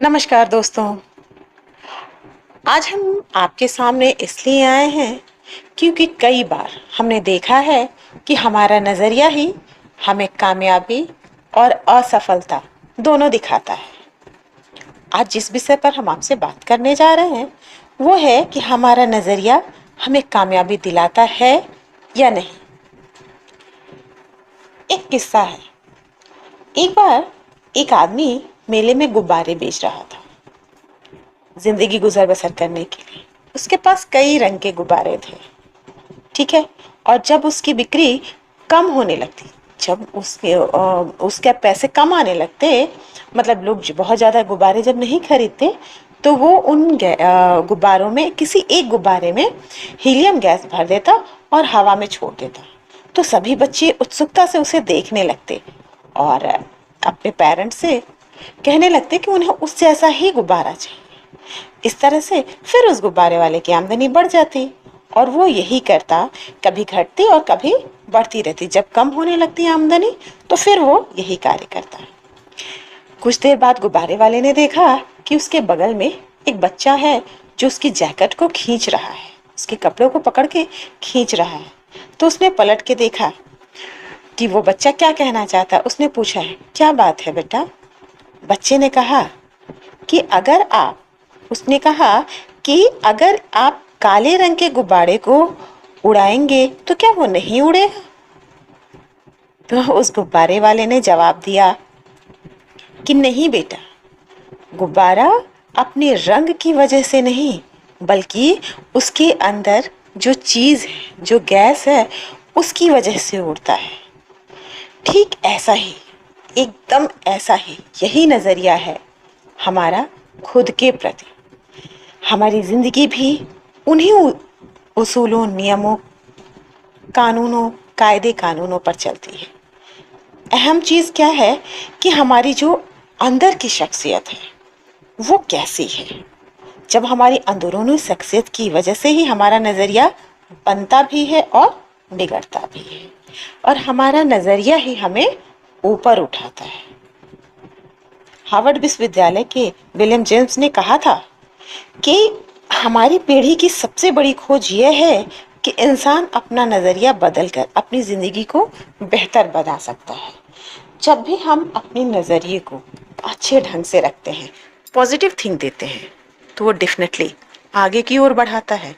नमस्कार दोस्तों। आज हम आपके सामने इसलिए आए हैं क्योंकि कई बार हमने देखा है कि हमारा नज़रिया ही हमें कामयाबी और असफलता दोनों दिखाता है। आज जिस विषय पर हम आपसे बात करने जा रहे हैं वो है कि हमारा नज़रिया हमें कामयाबी दिलाता है या नहीं। एक किस्सा है। एक बार एक आदमी मेले में गुब्बारे बेच रहा था जिंदगी गुजर बसर करने के लिए। उसके पास कई रंग के गुब्बारे थे, ठीक है। और जब उसकी बिक्री कम होने लगती, जब उसके पैसे कम आने लगते, मतलब लोग बहुत ज़्यादा गुब्बारे जब नहीं खरीदते, तो वो उन गुब्बारों में किसी एक गुब्बारे में हीलियम गैस भर देता और हवा में छोड़ देता। तो सभी बच्चे उत्सुकता से उसे देखने लगते और अपने पेरेंट्स से कहने लगते कि उन्हें उस जैसा ही गुब्बारा चाहिए। इस तरह से फिर उस गुब्बारे वाले की आमदनी बढ़ जाती और वो यही करता, कभी घटती और कभी बढ़ती रहती। जब कम होने लगती आमदनी तो फिर वो यही कार्य करता। कुछ देर बाद गुब्बारे वाले ने देखा कि उसके बगल में एक बच्चा है जो उसकी जैकेट को खींच रहा है, उसके कपड़ों को पकड़ के खींच रहा है। तो उसने पलट के देखा कि वो बच्चा क्या कहना चाहता। उसने पूछा है, क्या बात है बेटा? बच्चे ने कहा कि अगर आप काले रंग के गुब्बारे को उड़ाएंगे तो क्या वो नहीं उड़ेगा? तो उस गुब्बारे वाले ने जवाब दिया कि नहीं बेटा, गुब्बारा अपने रंग की वजह से नहीं बल्कि उसके अंदर जो चीज़ है, जो गैस है, उसकी वजह से उड़ता है। ठीक ऐसा ही, एकदम ऐसा ही यही नज़रिया है हमारा खुद के प्रति। हमारी ज़िंदगी भी उन्हीं उसूलों, नियमों, कानूनों, कायदे कानूनों पर चलती है। अहम चीज़ क्या है कि हमारी जो अंदर की शख्सियत है वो कैसी है। जब हमारी अंदरूनी शख्सियत की वजह से ही हमारा नज़रिया बनता भी है और बिगड़ता भी है, और हमारा नज़रिया ही हमें ऊपर उठाता है। हार्वर्ड विश्वविद्यालय के विलियम जेम्स ने कहा था कि हमारी पीढ़ी की सबसे बड़ी खोज यह है कि इंसान अपना नज़रिया बदलकर अपनी ज़िंदगी को बेहतर बना सकता है। जब भी हम अपने नज़रिए को अच्छे ढंग से रखते हैं, पॉजिटिव थिंक देते हैं, तो वो डेफिनेटली आगे की ओर बढ़ाता है,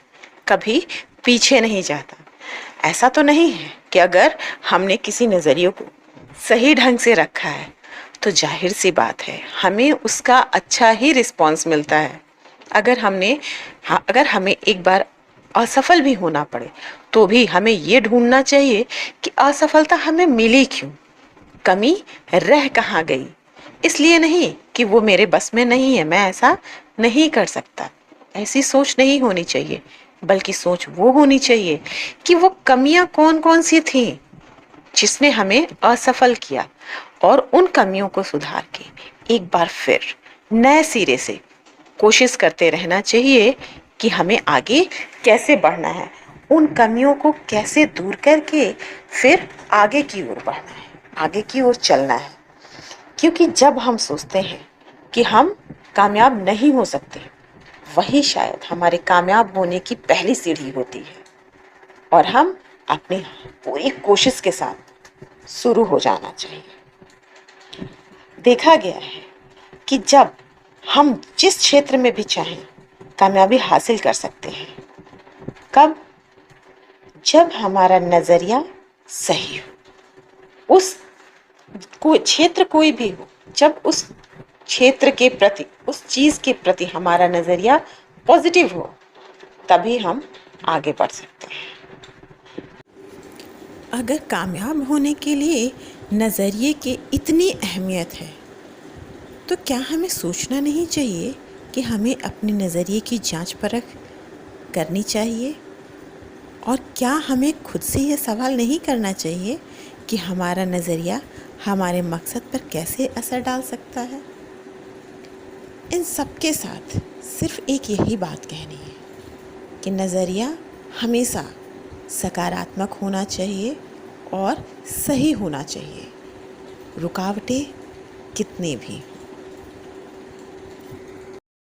कभी पीछे नहीं जाता। ऐसा तो नहीं है कि अगर हमने किसी नज़रिए को सही ढंग से रखा है तो जाहिर सी बात है हमें उसका अच्छा ही रिस्पॉन्स मिलता है। अगर हमें एक बार असफल भी होना पड़े तो भी हमें ये ढूंढना चाहिए कि असफलता हमें मिली क्यों, कमी रह कहाँ गई। इसलिए नहीं कि वो मेरे बस में नहीं है, मैं ऐसा नहीं कर सकता, ऐसी सोच नहीं होनी चाहिए, बल्कि सोच वो होनी चाहिए कि वो कमियां कौन कौन सी थी जिसने हमें असफल किया, और उन कमियों को सुधार के एक बार फिर नए सिरे से कोशिश करते रहना चाहिए कि हमें आगे कैसे बढ़ना है, उन कमियों को कैसे दूर करके फिर आगे की ओर बढ़ना है, आगे की ओर चलना है। क्योंकि जब हम सोचते हैं कि हम कामयाब नहीं हो सकते, वही शायद हमारे कामयाब होने की पहली सीढ़ी होती है, और हम अपनी पूरी कोशिश के साथ शुरू हो जाना चाहिए। देखा गया है कि जब हम जिस क्षेत्र में भी चाहें कामयाबी हासिल कर सकते हैं, कब? जब हमारा नज़रिया सही हो। उस क्षेत्र कोई भी हो, जब उस क्षेत्र के प्रति, उस चीज़ के प्रति हमारा नज़रिया पॉजिटिव हो, तभी हम आगे बढ़ सकते हैं। अगर कामयाब होने के लिए नज़रिए की इतनी अहमियत है तो क्या हमें सोचना नहीं चाहिए कि हमें अपने नज़रिए की जांच परख करनी चाहिए? और क्या हमें खुद से यह सवाल नहीं करना चाहिए कि हमारा नज़रिया हमारे मकसद पर कैसे असर डाल सकता है? इन सब के साथ सिर्फ एक यही बात कहनी है कि नज़रिया हमेशा सकारात्मक होना चाहिए और सही होना चाहिए, रुकावटें कितनी भी।